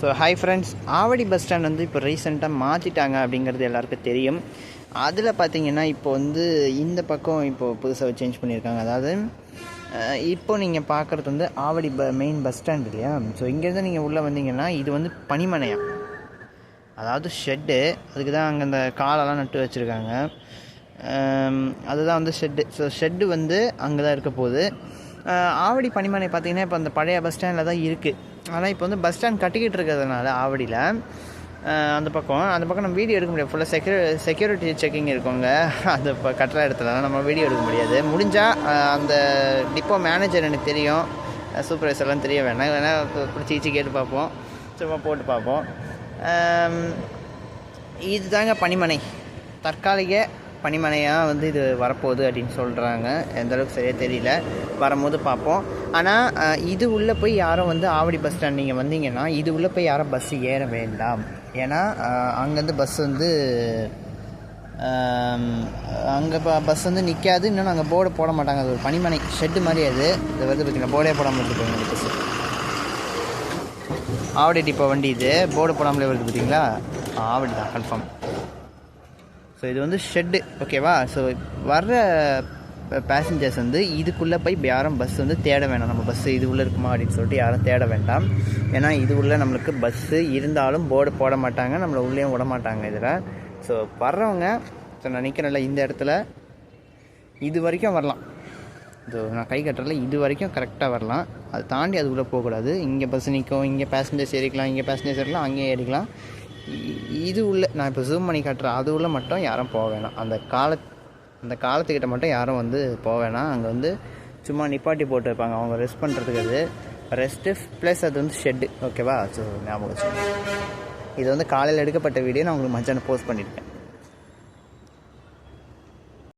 So hi friends, Avadi bus stand வந்து இப்போ ரீசெண்டாக மாற்றிட்டாங்க அப்படிங்கிறது எல்லாருக்கும் தெரியும். அதில் பார்த்திங்கன்னா இப்போ வந்து இந்த பக்கம் இப்போது புதுசாக சேஞ்ச் பண்ணியிருக்காங்க. அதாவது இப்போ நீங்கள் பார்க்குறது வந்து ஆவடி மெயின் பஸ் ஸ்டாண்ட் இல்லையா. ஸோ இங்கேருந்து நீங்கள் உள்ளே வந்தீங்கன்னா இது வந்து பனிமனையாக, அதாவது ஷெட்டு. அதுக்கு தான் அங்கே இந்த காலெல்லாம் நட்டு வச்சுருக்காங்க. அதுதான் வந்து ஷெட்டு. ஸோ ஷெட்டு வந்து அங்கே தான் இருக்க போகுது. ஆவடி பனிமனை பார்த்திங்கன்னா இப்போ அந்த பழைய பஸ் ஸ்டாண்டில் தான் இருக்குது. ஆனால் இப்போ வந்து பஸ் ஸ்டாண்ட் கட்டிக்கிட்டு இருக்கிறதுனால ஆவடியில் அந்த பக்கம் நம்ம வீடியோ எடுக்க முடியாது. ஃபுல்லாக செக்யூரிட்டி செக்கிங் இருக்கவங்க அந்த இப்போ கட்டுற இடத்துல நம்ம வீடியோ எடுக்க முடியாது. முடிஞ்சால் அந்த டிப்போ மேனேஜர் எனக்கு தெரியும், சூப்பர்வைசர்லாம் தெரிய வேணாம் பிடிச்சி கேட்டு பார்ப்போம், சும்மா போட்டு பார்ப்போம். இது தாங்க பனிமனை, தற்காலிக பனிமனையாக வந்து இது வரப்போகுது அப்படின்னு சொல்கிறாங்க. எந்தளவுக்கு சரியாக தெரியல, வரும்போது பார்ப்போம். ஆனால் இது உள்ளே போய் யாரும் வந்து ஆவடி பஸ் ஸ்டாண்ட் நீங்கள் வந்தீங்கன்னா இது உள்ளே போய் யாரும் பஸ்ஸு ஏற வேண்டாம். ஏன்னா அங்கேருந்து பஸ் வந்து அங்கே பஸ் வந்து நிற்காது. இன்னும் அங்கே போர்டு போட மாட்டாங்க. அது ஒரு பனிமனை ஷெட்டு மாதிரி. அது இது வந்து பார்த்திங்கன்னா போர்டே போடாமல் இருக்குது. பஸ்ஸு ஆவடி டிப்போ வண்டி, இது போர்டு போடாமலே வருது பார்த்தீங்களா, ஆவடி தான் கன்ஃபார்ம். ஸோ இது வந்து ஷெட்டு, ஓகேவா. ஸோ வர்ற பேசஞ்சர்ஸ் வந்து இதுக்குள்ளே போய் யாரும் பஸ் வந்து தேட வேண்டாம். நம்ம பஸ்ஸு இது உள்ளே இருக்குமா அப்படின்னு சொல்லிட்டு யாரும் தேட வேண்டாம். ஏன்னா இது உள்ளே நம்மளுக்கு பஸ்ஸு இருந்தாலும் போர்டு போட மாட்டாங்க, நம்மளை உள்ளேயும் விட மாட்டாங்க இதில். ஸோ வர்றவங்க, ஸோ நான் நிற்கிறேன்ல இந்த இடத்துல, இது வரைக்கும் வரலாம். இது நான் கை கட்டுறல, இது வரைக்கும் கரெக்டாக வரலாம். அதை தாண்டி அதுக்குள்ளே போகக்கூடாது. இங்கே பஸ் நிற்கும், இங்கே பேசஞ்சர்ஸ் ஏறிக்கலாம், இங்கே பேசஞ்சர்ஸ் ஏறிக்கலாம், அங்கேயே ஏறிக்கலாம். இது உள்ள நான் இப்போ ஜூம் பண்ணி காட்டுறேன், அது உள்ள மட்டும் யாரும் போக வேணாம். அந்த காலத்துக்கிட்ட மட்டும் யாரும் வந்து போக வேணாம். அங்கே வந்து சும்மா நிப்பாட்டி போட்டு வைப்பாங்க, அவங்க ரெஸ்ட் பண்ணுறதுக்கு. அது ரெஸ்ட்டு ப்ளஸ் அது வந்து ஷெட்டு, ஓகேவா. ஸோ ஞாபகம் வச்சுக்கோங்க. இது வந்து காலையில் எடுக்கப்பட்ட வீடியோ நான் உங்களுக்கு மச்சான போஸ்ட் பண்ணியிருக்கேன்.